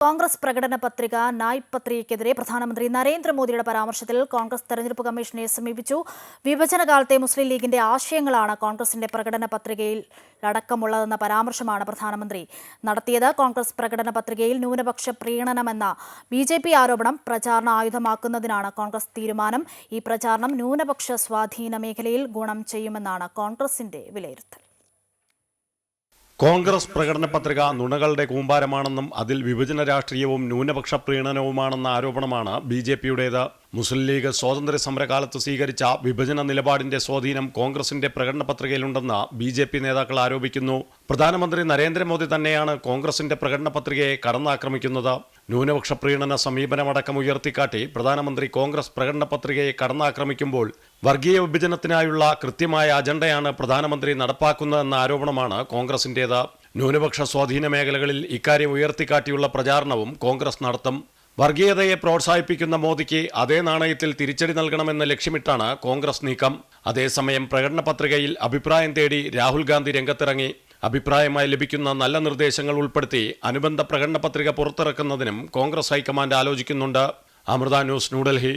കോൺഗ്രസ് പ്രകടന പത്രിക നായ് പത്രികയ്ക്കെതിരെ പ്രധാനമന്ത്രി നരേന്ദ്രമോദിയുടെ പരാമർശത്തിൽ കോൺഗ്രസ് തെരഞ്ഞെടുപ്പ് കമ്മീഷനെ സമീപിച്ചു. വിഭജനകാലത്തെ മുസ്ലിം ലീഗിന്റെ ആശയങ്ങളാണ് കോൺഗ്രസിന്റെ പ്രകടന പത്രികയിൽ അടക്കമുള്ളതെന്ന പരാമർശമാണ് പ്രധാനമന്ത്രി നടത്തിയത്. കോൺഗ്രസ് പ്രകടന പത്രികയിൽ ന്യൂനപക്ഷ പ്രീണനമെന്ന ബി.ജെ.പി. ആരോപണം പ്രചാരണ ആയുധമാക്കുന്നതിനാണ് കോൺഗ്രസ് തീരുമാനം. ഈ പ്രചാരണം ന്യൂനപക്ഷ സ്വാധീന മേഖലയിൽ ഗുണം ചെയ്യുമെന്നാണ് കോൺഗ്രസിന്റെ വിലയിരുത്തൽ. കോൺഗ്രസ് പ്രകടന പത്രിക നുണകളുടെ കൂമ്പാരമാണെന്നും അതിൽ വിഭജന രാഷ്ട്രീയവും ന്യൂനപക്ഷ പ്രീണനവുമാണെന്ന ആരോപണമാണ് ബി.ജെ.പിയുടേത്. മുസ്ലിം ലീഗ് സ്വാതന്ത്ര്യ സമരകാലത്ത് സ്വീകരിച്ച വിഭജന നിലപാടിന്റെ സ്വാധീനം കോൺഗ്രസിന്റെ പ്രകടന പത്രികയിലുണ്ടെന്ന് ബി.ജെ.പി. നേതാക്കൾ ആരോപിക്കുന്നു. പ്രധാനമന്ത്രി നരേന്ദ്രമോദി തന്നെയാണ് കോൺഗ്രസിന്റെ പ്രകടന പത്രികയെ കടന്നാക്രമിക്കുന്നത്. ന്യൂനപക്ഷ പ്രീണന സമീപനമടക്കം ഉയർത്തിക്കാട്ടി പ്രധാനമന്ത്രി കോൺഗ്രസ് പ്രകടന പത്രികയെ കടന്നാക്രമിക്കുമ്പോൾ വർഗീയ വിഭജനത്തിനായുള്ള കൃത്യമായ അജണ്ടയാണ് പ്രധാനമന്ത്രി നടപ്പാക്കുന്നതെന്ന ആരോപണമാണ് കോൺഗ്രസിന്റേത്. ന്യൂനപക്ഷ സ്വാധീന മേഖലകളിൽ ഇക്കാര്യം ഉയർത്തിക്കാട്ടിയുള്ള പ്രചാരണവും കോൺഗ്രസ് നടത്തും. വർഗീയതയെ പ്രോത്സാഹിപ്പിക്കുന്ന മോദിക്ക് അതേ നാണയത്തിൽ തിരിച്ചടി നൽകണമെന്ന് ലക്ഷ്യമിട്ടാണ് കോൺഗ്രസ് നീക്കം. അതേസമയം പ്രകടന പത്രികയിൽ അഭിപ്രായം തേടി രാഹുൽ ഗാന്ധി രംഗത്തിറങ്ങി. അഭിപ്രായമായി ലഭിക്കുന്ന നല്ല നിർദ്ദേശങ്ങൾ ഉൾപ്പെടുത്തി അനുബന്ധ പ്രകടന പത്രിക പുറത്തിറക്കുന്നതിനും കോൺഗ്രസ് ഹൈക്കമാൻഡ് ആലോചിക്കുന്നുണ്ട്. അമൃത ന്യൂസ്, ന്യൂഡൽഹി.